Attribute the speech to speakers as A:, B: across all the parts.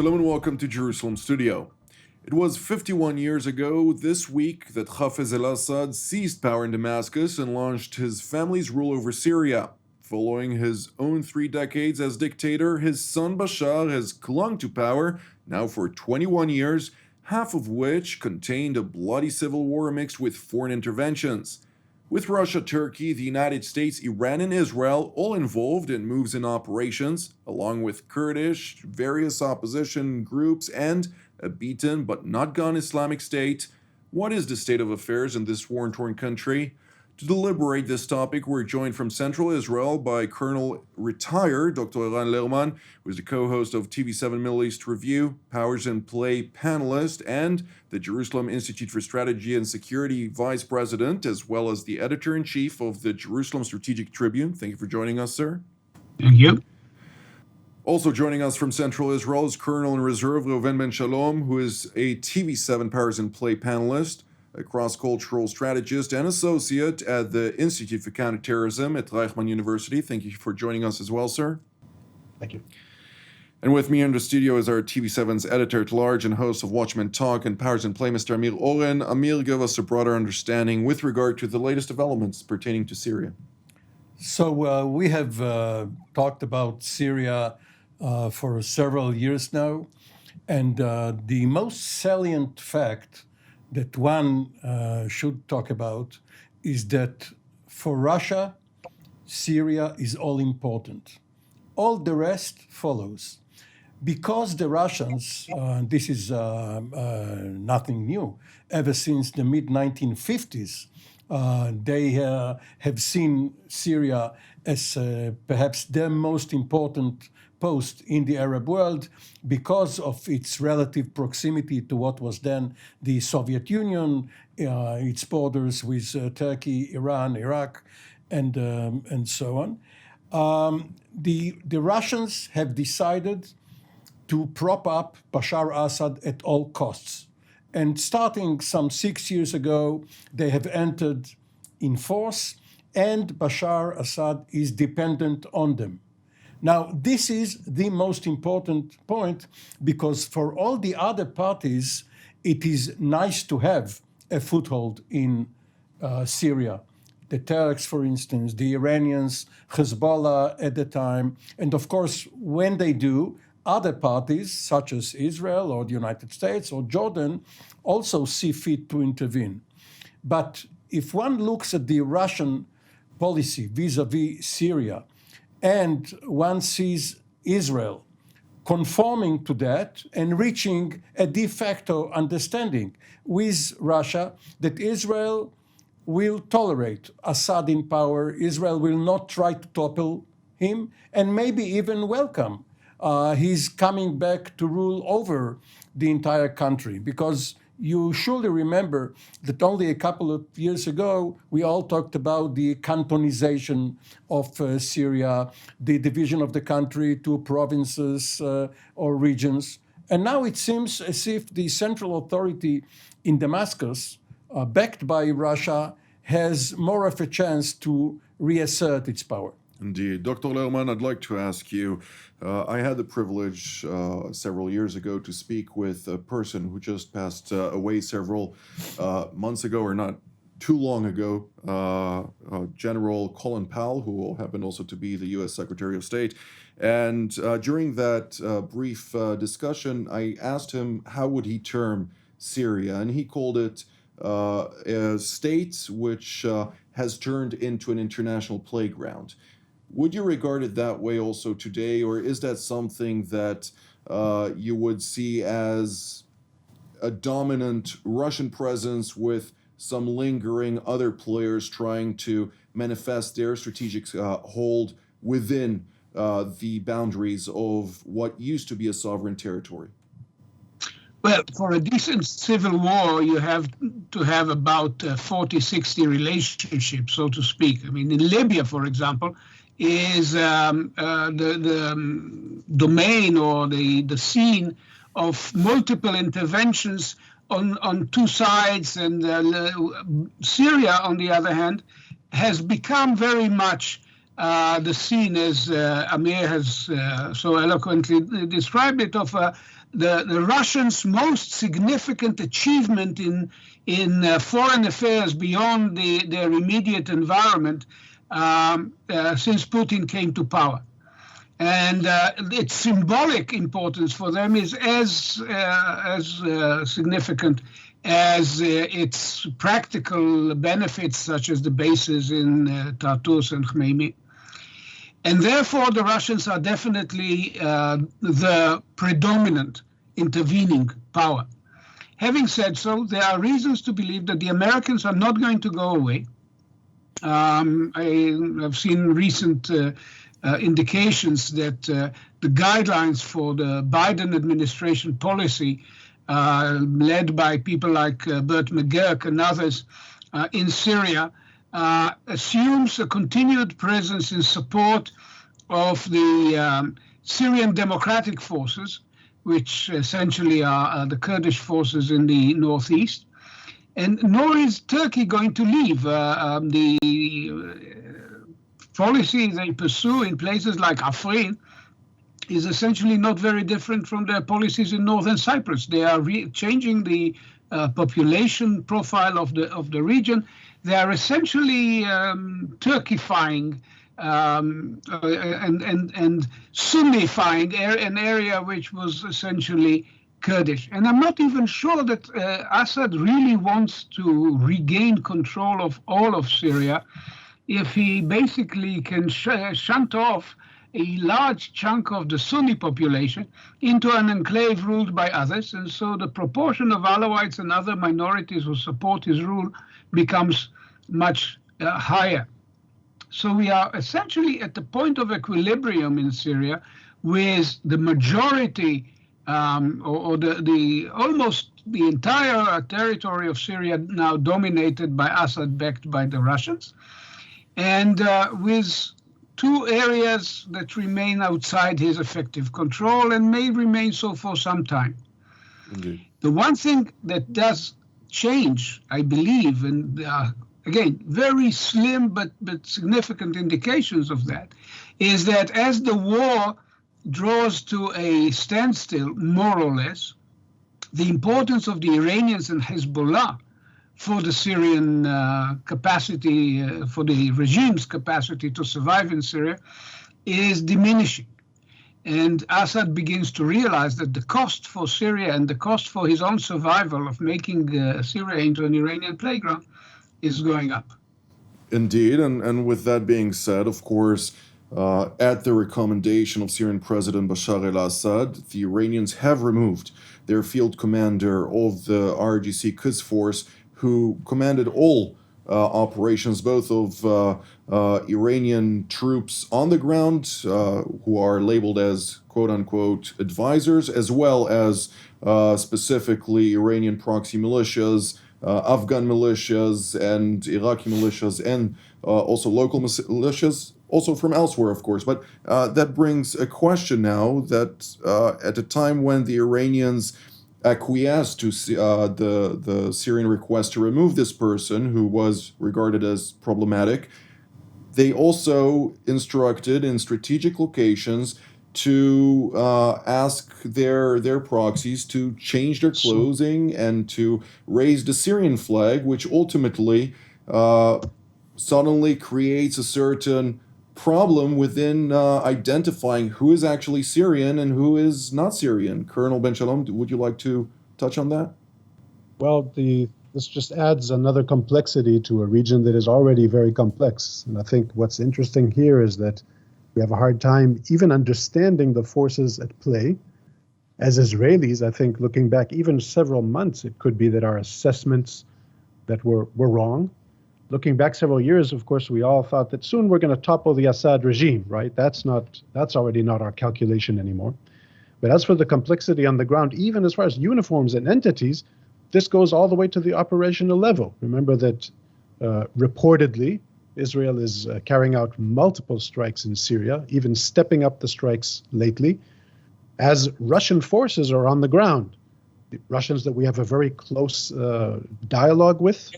A: Shalom and welcome to Jerusalem Studio. It was 51 years ago this week that Hafez Assad seized power in Damascus and launched his family's rule over Syria. Following his own 3 decades as dictator, his son Bashar has clung to power now for 21 years, half of which contained a bloody civil war mixed with foreign interventions. With Russia, Turkey, the United States, Iran, and Israel all involved in moves and operations, along with Kurdish, various opposition groups, and a beaten but not gone Islamic State, what is the state of affairs in this war-torn country? To deliberate this topic, we're joined from Central Israel by Colonel retired Dr. Eran Lerman, who is the co-host of TV7 Middle East Review, Powers in Play Panelist, and the Jerusalem Institute for Strategy and Security Vice President, as well as the Editor-in-Chief of the Jerusalem Strategic Tribune. Thank you for joining us, sir.
B: Thank you.
A: Also joining us from Central Israel is Colonel in Reserve Reuven Ben-Shalom, who is a TV7 Powers in Play Panelist, a cross-cultural strategist and associate at the Institute for Counterterrorism at Reichman University. Thank you for joining us as well, sir.
B: Thank you.
A: And with me in the studio is our TV7's editor-at-large and host of Watchmen Talk and Powers in Play, Mr. Amir Oren. Amir, give us a broader understanding with regard to the latest developments pertaining to Syria.
C: So we have talked about Syria for several years now, and the most salient fact that one should talk about is that for Russia, Syria is all important. All the rest follows. Because the Russians, this is nothing new, ever since the mid-1950s, they have seen Syria as perhaps the most important post in the Arab world because of its relative proximity to what was then the Soviet Union, its borders with Turkey, Iran, Iraq, and so on. The Russians have decided to prop up Bashar Assad at all costs. And starting some 6 years ago, they have entered in force, and Bashar Assad is dependent on them. Now, this is the most important point because for all the other parties, it is nice to have a foothold in Syria. The Turks, for instance, the Iranians, Hezbollah at the time, and of course, when they do, other parties, such as Israel or the United States or Jordan, also see fit to intervene. But if one looks at the Russian policy vis-à-vis Syria, and one sees Israel conforming to that and reaching a de facto understanding with Russia that Israel will tolerate Assad in power, Israel will not try to topple him, and maybe even welcome his coming back to rule over the entire country. Because you surely remember that only a couple of years ago, we all talked about the cantonization of Syria, the division of the country to provinces or regions. And now it seems as if the central authority in Damascus, backed by Russia, has more of a chance to reassert its power.
A: Indeed. Dr. Lerman, I'd like to ask you, I had the privilege several years ago to speak with a person who just passed away several months ago, or not too long ago, General Colin Powell, who happened also to be the U.S. Secretary of State. And during that brief discussion, I asked him how would he term Syria, and he called it a state which has turned into an international playground. Would you regard it that way also today, or is that something that you would see as a dominant Russian presence with some lingering other players trying to manifest their strategic hold within the boundaries of what used to be a sovereign territory?
B: Well, for a decent civil war, you have to have about 40, 60 relationships, so to speak. I mean, in Libya, for example, is the domain or the scene of multiple interventions on two sides, and Syria, on the other hand, has become very much the scene, as Amir has so eloquently described it, of the Russians' most significant achievement in foreign affairs beyond their immediate environment since Putin came to power. And its symbolic importance for them is as significant as its practical benefits, such as the bases in Tartus and Khmeimim. And therefore, the Russians are definitely the predominant intervening power. Having said so, there are reasons to believe that the Americans are not going to go away. I have seen recent indications that the guidelines for the Biden administration policy, led by people like Bert McGurk and others in Syria, assumes a continued presence in support of the Syrian Democratic Forces, which essentially are the Kurdish forces in the northeast. And nor is Turkey going to leave. The policy they pursue in places like Afrin is essentially not very different from their policies in northern Cyprus. They are changing the population profile of the region. They are essentially Turkifying and Sunnifying an area which was essentially Kurdish. And I'm not even sure that Assad really wants to regain control of all of Syria if he basically can shunt off a large chunk of the Sunni population into an enclave ruled by others. And so the proportion of Alawites and other minorities who support his rule becomes much higher. So we are essentially at the point of equilibrium in Syria, with the majority or the almost the entire territory of Syria now dominated by Assad, backed by the Russians, and with two areas that remain outside his effective control and may remain so for some time.
A: Indeed.
B: The one thing that does change, I believe, and again, very slim but significant indications of that, is that as the war draws to a standstill, more or less, the importance of the Iranians and Hezbollah for the Syrian capacity, for the regime's capacity to survive in Syria, is diminishing. And Assad begins to realize that the cost for Syria and the cost for his own survival of making Syria into an Iranian playground is going up.
A: Indeed, and with that being said, of course, at the recommendation of Syrian President Bashar al-Assad, the Iranians have removed their field commander of the RGC Quds force, who commanded all operations, both of Iranian troops on the ground, who are labeled as quote-unquote advisors, as well as specifically Iranian proxy militias, Afghan militias, and Iraqi militias, and also local militias, also from elsewhere, of course. But that brings a question now that at a time when the Iranians acquiesced to the Syrian request to remove this person who was regarded as problematic, they also instructed in strategic locations to ask their proxies to change their clothing and to raise the Syrian flag, which ultimately suddenly creates a certain problem within identifying who is actually Syrian and who is not Syrian. Colonel Ben-Shalom, would you like to touch on that?
D: Well, this just adds another complexity to a region that is already very complex. And I think what's interesting here is that we have a hard time even understanding the forces at play. As Israelis, I think looking back even several months, it could be that our assessments that were wrong. Looking back several years, of course, we all thought that soon we're going to topple the Assad regime, right? That's already not our calculation anymore. But as for the complexity on the ground, even as far as uniforms and entities, this goes all the way to the operational level. Remember that reportedly, Israel is carrying out multiple strikes in Syria, even stepping up the strikes lately, as Russian forces are on the ground. The Russians that we have a very close dialogue with,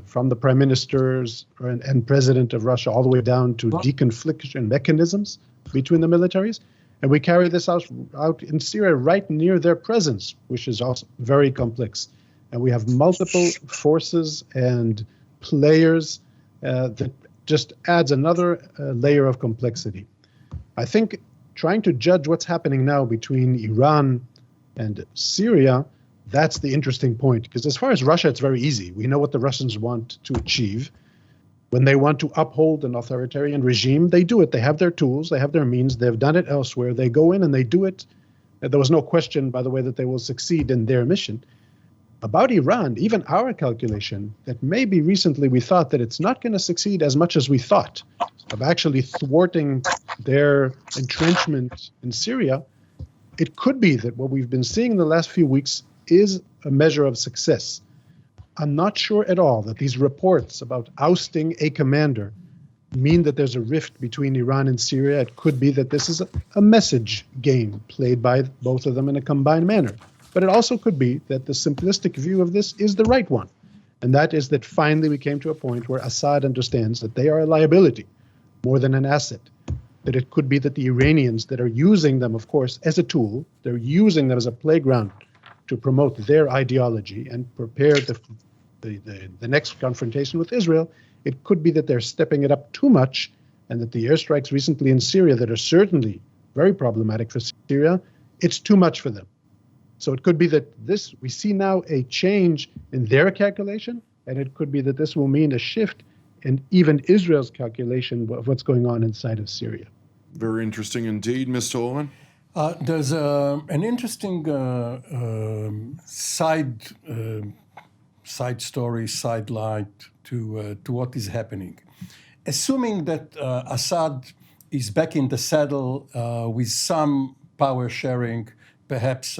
D: from the prime ministers and president of Russia all the way down to deconfliction mechanisms between the militaries. And we carry this out in Syria right near their presence, which is also very complex. And we have multiple forces and players that just adds another layer of complexity. I think trying to judge what's happening now between Iran and Syria, that's the interesting point. Because as far as Russia, it's very easy. We know what the Russians want to achieve. When they want to uphold an authoritarian regime, they do it. They have their tools, they have their means, they've done it elsewhere. They go in and they do it. There was no question, by the way, that they will succeed in their mission. About Iran, even our calculation, that maybe recently we thought that it's not going to succeed as much as we thought of actually thwarting their entrenchment in Syria, it could be that what we've been seeing in the last few weeks is a measure of success. I'm not sure at all that these reports about ousting a commander mean that there's a rift between Iran and Syria. It could be that this is a message game played by both of them in a combined manner. But it also could be that the simplistic view of this is the right one. And that is that finally we came to a point where Assad understands that they are a liability more than an asset. That it could be that the Iranians that are using them, of course, as a tool, they're using them as a playground to promote their ideology and prepare the next confrontation with Israel. It could be that they're stepping it up too much and that the airstrikes recently in Syria that are certainly very problematic for Syria, it's too much for them. So it could be that we see now a change in their calculation, and it could be that this will mean a shift in even Israel's calculation of what's going on inside of Syria.
A: Very interesting indeed, Mr. Oren.
C: There's an interesting side story, side light to what is happening. Assuming that Assad is back in the saddle with some power sharing, perhaps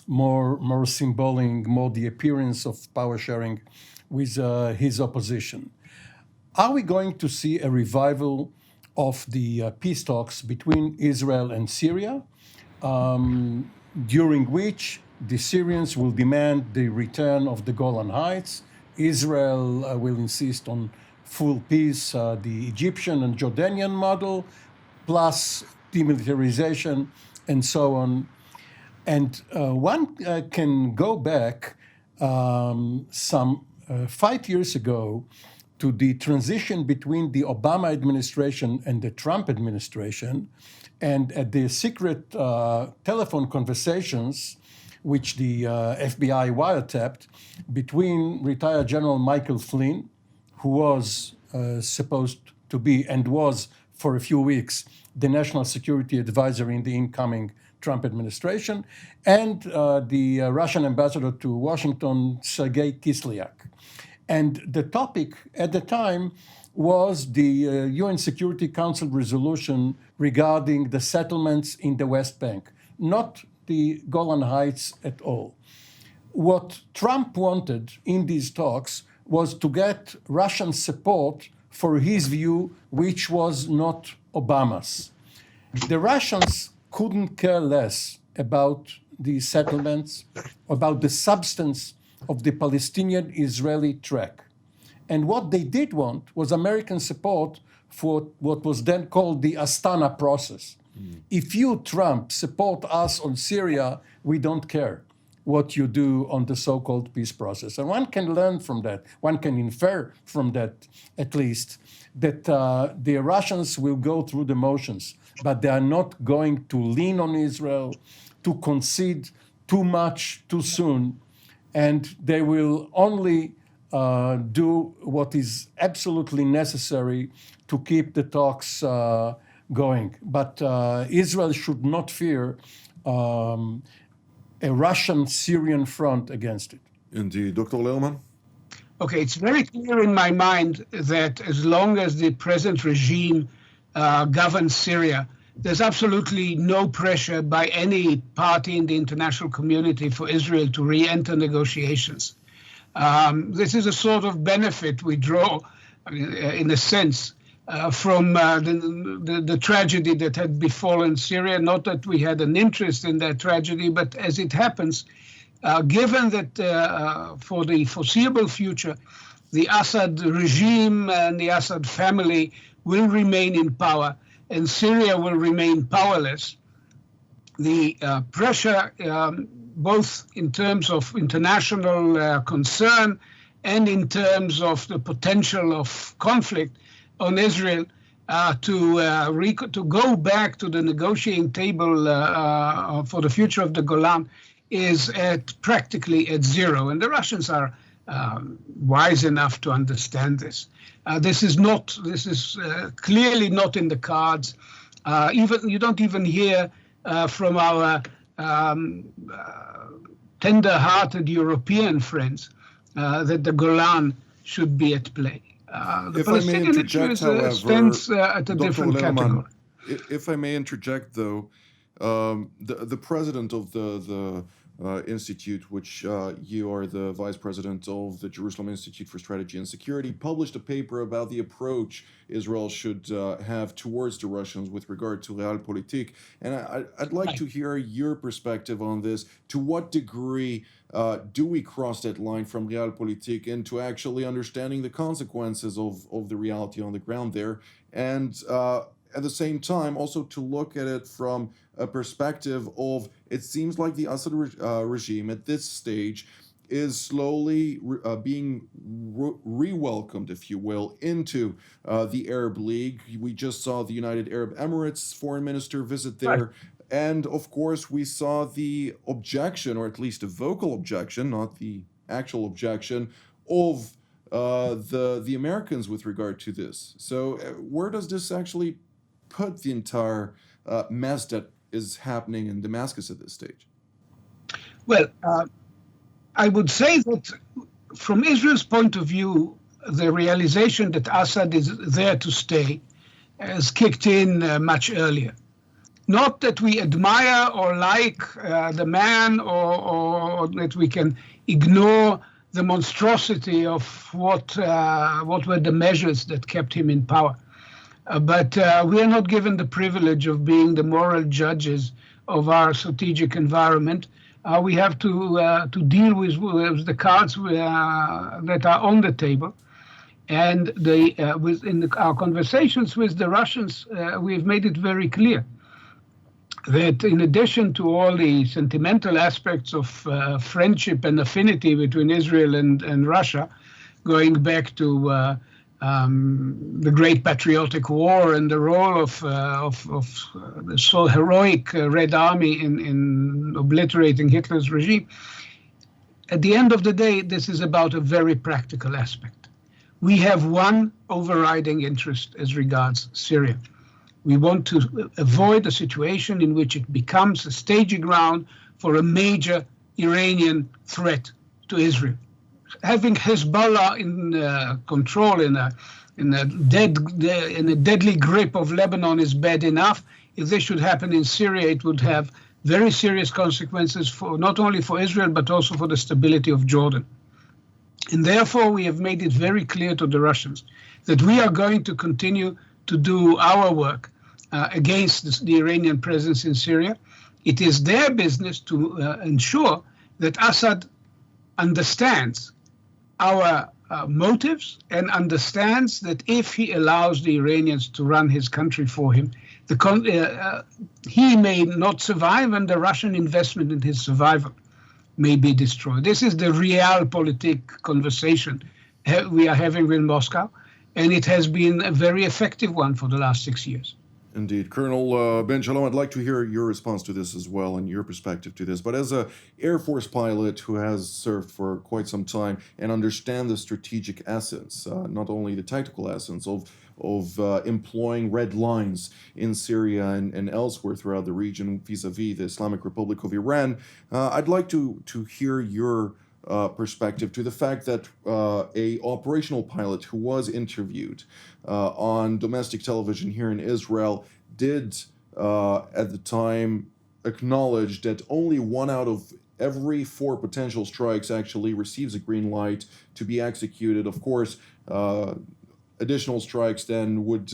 C: more symbolic, more the appearance of power sharing with his opposition. Are we going to see a revival of the peace talks between Israel and Syria, during which the Syrians will demand the return of the Golan Heights, Israel will insist on full peace, the Egyptian and Jordanian model, plus demilitarization and so on? And one can go back some 5 years ago to the transition between the Obama administration and the Trump administration, and at the secret telephone conversations, which the FBI wiretapped, between retired General Michael Flynn, who was supposed to be and was for a few weeks the national security advisor in the incoming Trump administration, and the Russian ambassador to Washington, Sergei Kislyak. And the topic at the time was the UN Security Council resolution regarding the settlements in the West Bank, not the Golan Heights at all. What Trump wanted in these talks was to get Russian support for his view, which was not Obama's. The Russians couldn't care less about the settlements, about the substance of the Palestinian-Israeli track. And what they did want was American support for what was then called the Astana process. If you, Trump, support us on Syria, we don't care what you do on the so-called peace process. And one can learn from that, one can infer from that, at least, that the Russians will go through the motions, but they are not going to lean on Israel, to concede too much too soon, and they will only do what is absolutely necessary to keep the talks going. But Israel should not fear a Russian-Syrian front against it.
A: Indeed. Dr. Lerman?
B: Okay, it's very clear in my mind that as long as the present regime governs Syria, there's absolutely no pressure by any party in the international community for Israel to re-enter negotiations. This is a sort of benefit we draw, in a sense, from the tragedy that had befallen Syria. Not that we had an interest in that tragedy, but as it happens, given that for the foreseeable future, the Assad regime and the Assad family will remain in power, and Syria will remain powerless, the pressure, both in terms of international concern and in terms of the potential of conflict on Israel, to go back to the negotiating table for the future of the Golan is practically at zero. And the Russians are wise enough to understand this. This is clearly not in the cards. Even you don't even hear from our tender-hearted European friends that the Golan should be at play. The Palestinian issue stands at a different category.
A: If I may interject, though, the president of the institute, which you are the vice president of the Jerusalem Institute for Strategy and Security, published a paper about the approach Israel should have towards the Russians with regard to realpolitik. And I'd like to hear your perspective on this. To what degree do we cross that line from realpolitik into actually understanding the consequences of the reality on the ground there? And at the same time, also to look at it from a perspective of, it seems like the Assad regime at this stage is slowly being re-welcomed, if you will, into the Arab League. We just saw the United Arab Emirates foreign minister visit there. Right. And of course, we saw the objection, or at least a vocal objection, not the actual objection, of the Americans with regard to this. So where does this actually put the entire mess that is happening in Damascus at this stage?
B: Well, I would say that from Israel's point of view, the realization that Assad is there to stay has kicked in much earlier. Not that we admire or like the man, or that we can ignore the monstrosity of what were the measures that kept him in power. But we are not given the privilege of being the moral judges of our strategic environment. We have to deal with the cards that are on the table. And in our conversations with the Russians, we've made it very clear that in addition to all the sentimental aspects of friendship and affinity between Israel and Russia, going back to the Great Patriotic War and the role of the so heroic Red Army in obliterating Hitler's regime, at the end of the day, this is about a very practical aspect. We have one overriding interest as regards Syria. We want to avoid a situation in which it becomes a staging ground for a major Iranian threat to Israel. Having Hezbollah in control in a deadly grip of Lebanon is bad enough. If this should happen in Syria, it would have very serious consequences for not only for Israel but also for the stability of Jordan. And therefore, we have made it very clear to the Russians that we are going to continue to do our work against the Iranian presence in Syria. It is their business to ensure that Assad understands our motives and understands that if he allows the Iranians to run his country for him, he may not survive, and the Russian investment in his survival may be destroyed. This is the realpolitik conversation we are having with Moscow, and it has been a very effective one for the last 6 years.
A: Indeed. Colonel Ben-Shalom, I'd like to hear your response to this as well and your perspective to this. But as an Air Force pilot who has served for quite some time and understand the strategic essence, not only the tactical essence of employing red lines in Syria and elsewhere throughout the region vis-a-vis the Islamic Republic of Iran, I'd like to hear your perspective to the fact that a operational pilot who was interviewed on domestic television here in Israel did at the time acknowledge that only 1 out of every 4 potential strikes actually receives a green light to be executed. Of course, additional strikes then would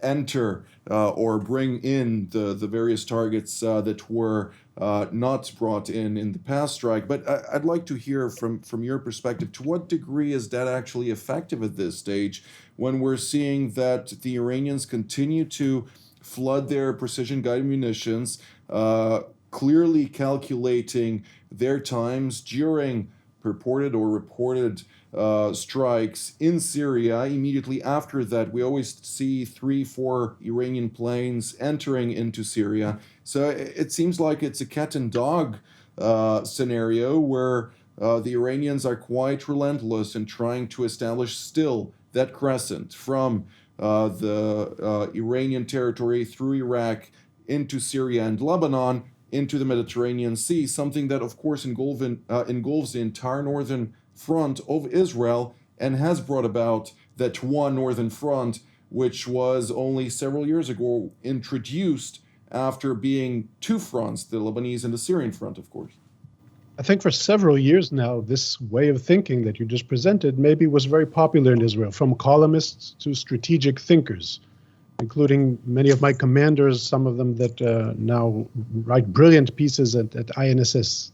A: enter or bring in the various targets that were not brought in the past strike. But I'd like to hear from your perspective, to what degree is that actually effective at this stage when we're seeing that the Iranians continue to flood their precision-guided munitions clearly calculating their times during purported or reported strikes in Syria. Immediately after that, we always see 3-4 Iranian planes entering into Syria. So it seems like it's a cat and dog scenario where the Iranians are quite relentless in trying to establish still that crescent from the Iranian territory through Iraq into Syria and Lebanon into the Mediterranean Sea, something that, of course, engulfs the entire northern front of Israel and has brought about that one northern front, which was only several years ago introduced after being two fronts, the Lebanese and the Syrian front, of course.
D: I think for several years now, this way of thinking that you just presented maybe was very popular in Israel, from columnists to strategic thinkers, including many of my commanders, some of them that now write brilliant pieces at INSS.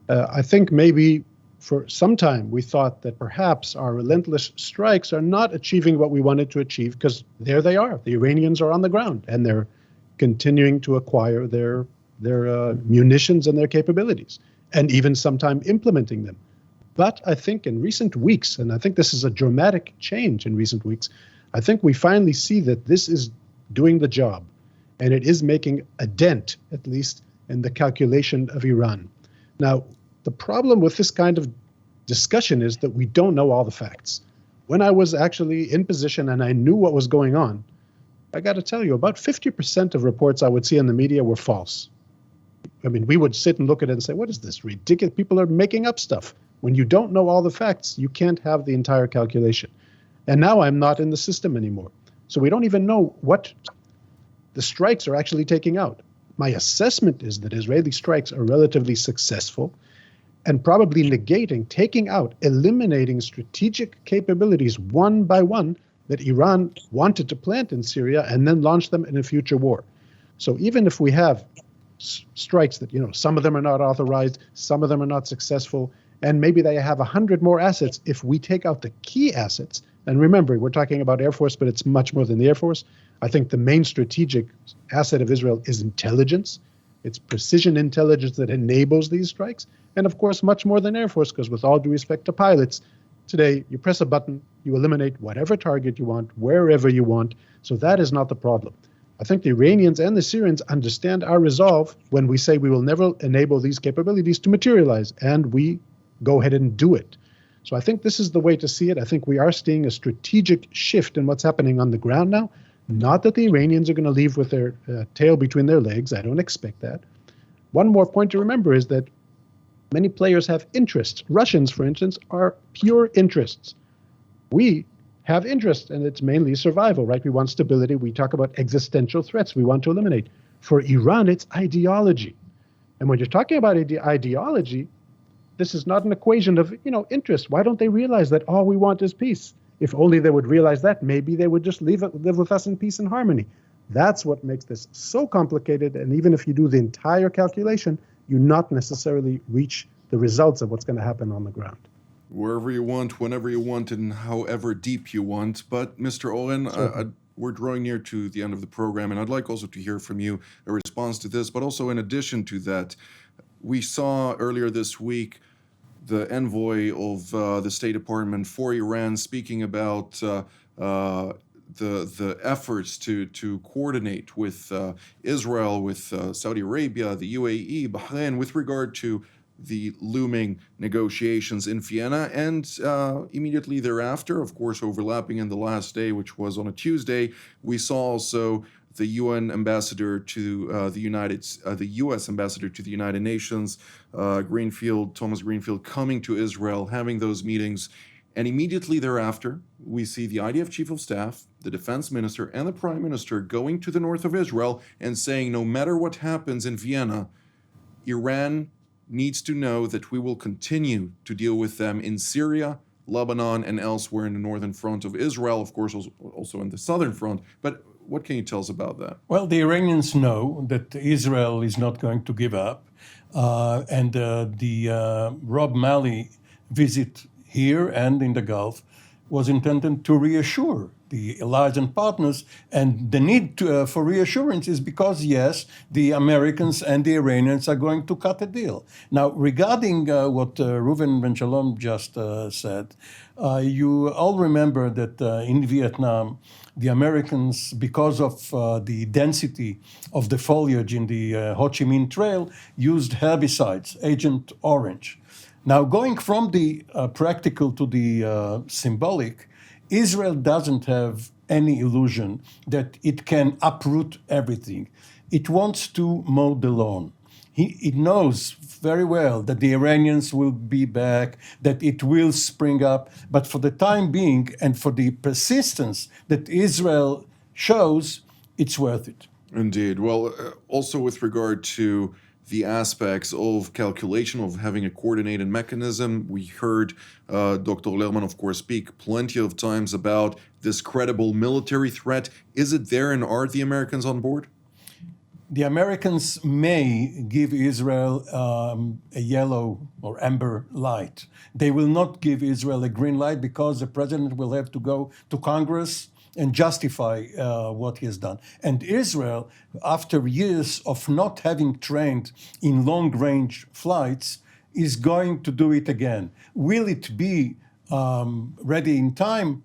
D: I think maybe for some time we thought that perhaps our relentless strikes are not achieving what we wanted to achieve, because there they are. The Iranians are on the ground and they're continuing to acquire their munitions and their capabilities, and even sometime implementing them. But I think in recent weeks, and I think this is a dramatic change in recent weeks, I think we finally see that this is doing the job, and it is making a dent, at least, in the calculation of Iran. Now, the problem with this kind of discussion is that we don't know all the facts. When I was actually in position and I knew what was going on, I got to tell you, about 50% of reports I would see in the media were false. I mean, we would sit and look at it and say, what is this? Ridiculous. People are making up stuff. When you don't know all the facts, you can't have the entire calculation. And now I'm not in the system anymore. So we don't even know what the strikes are actually taking out. My assessment is that Israeli strikes are relatively successful and probably negating, taking out, eliminating strategic capabilities one by one that Iran wanted to plant in Syria and then launch them in a future war. So even if we have strikes that, some of them are not authorized, some of them are not successful, and maybe they have 100 more assets, if we take out the key assets, and remember, we're talking about Air Force, but it's much more than the Air Force. I think the main strategic asset of Israel is intelligence. It's precision intelligence that enables these strikes. And of course, much more than Air Force, because with all due respect to pilots, today you press a button, you eliminate whatever target you want, wherever you want. So that is not the problem. I think the Iranians and the Syrians understand our resolve when we say we will never enable these capabilities to materialize, and we go ahead and do it. So I think this is the way to see it. I think we are seeing a strategic shift in what's happening on the ground now. Not that the Iranians are going to leave with their tail between their legs. I don't expect that. One more point to remember is that many players have interests. Russians, for instance, are pure interests. We have interests, and it's mainly survival, right? We want stability. We talk about existential threats we want to eliminate. For Iran, it's ideology. And when you're talking about ideology, this is not an equation of, interest. Why don't they realize that all we want is peace? If only they would realize that, maybe they would just live with us in peace and harmony. That's what makes this so complicated. And even if you do the entire calculation, you not necessarily reach the results of what's going to happen on the ground.
A: Wherever you want, whenever you want, and however deep you want. But Mr. Oren, sure. We're drawing near to the end of the program, and I'd like also to hear from you a response to this. But also in addition to that, we saw earlier this week the envoy of the State Department for Iran speaking about the efforts to coordinate with Israel, with Saudi Arabia, the UAE, Bahrain, with regard to the looming negotiations in Vienna, and immediately thereafter, of course, overlapping in the last day, which was on a Tuesday, we saw also the UN ambassador to the U.S. ambassador to the United Nations, Thomas Greenfield, coming to Israel, having those meetings. And immediately thereafter, we see the IDF chief of staff, the defense minister, and the prime minister going to the north of Israel and saying, no matter what happens in Vienna, Iran needs to know that we will continue to deal with them in Syria, Lebanon, and elsewhere in the northern front of Israel, of course, also in the southern front. But what can you tell us about that?
C: Well, the Iranians know that Israel is not going to give up. And the Rob Malley visit here and in the Gulf was intended to reassure the allies and partners, and the need for reassurance is because, yes, the Americans and the Iranians are going to cut a deal. Now, regarding what Reuven Ben-Shalom just said, you all remember that in Vietnam, the Americans, because of the density of the foliage in the Ho Chi Minh Trail, used herbicides, Agent Orange. Now, going from the practical to the symbolic, Israel doesn't have any illusion that it can uproot everything. It wants to mow the lawn. It knows very well that the Iranians will be back, that it will spring up, but for the time being and for the persistence that Israel shows, it's worth it.
A: Indeed. Well, also with regard to the aspects of calculation, of having a coordinated mechanism, we heard Dr. Lerman, of course, speak plenty of times about this credible military threat. Is it there, and are the Americans on board?
C: The Americans may give Israel a yellow or amber light. They will not give Israel a green light because the president will have to go to Congress and justify what he has done. And Israel, after years of not having trained in long-range flights, is going to do it again. Will it be ready in time?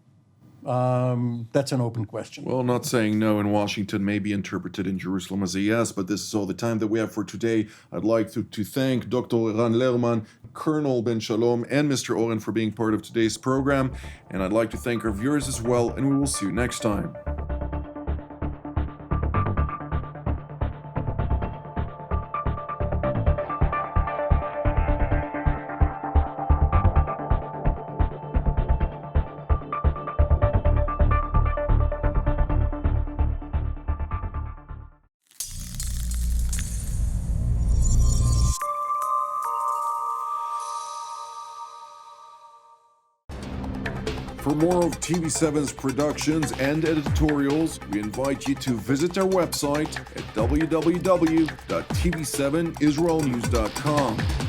C: That's an open question.
A: Well, not saying no in Washington may be interpreted in Jerusalem as a yes, but this is all the time that we have for today. I'd like to thank Dr. Eran Lerman, Colonel Ben-Shalom, and Mr. Oren for being part of today's program. And I'd like to thank our viewers as well, and we will see you next time. For more of TV7's productions and editorials, we invite you to visit our website at www.tv7israelnews.com.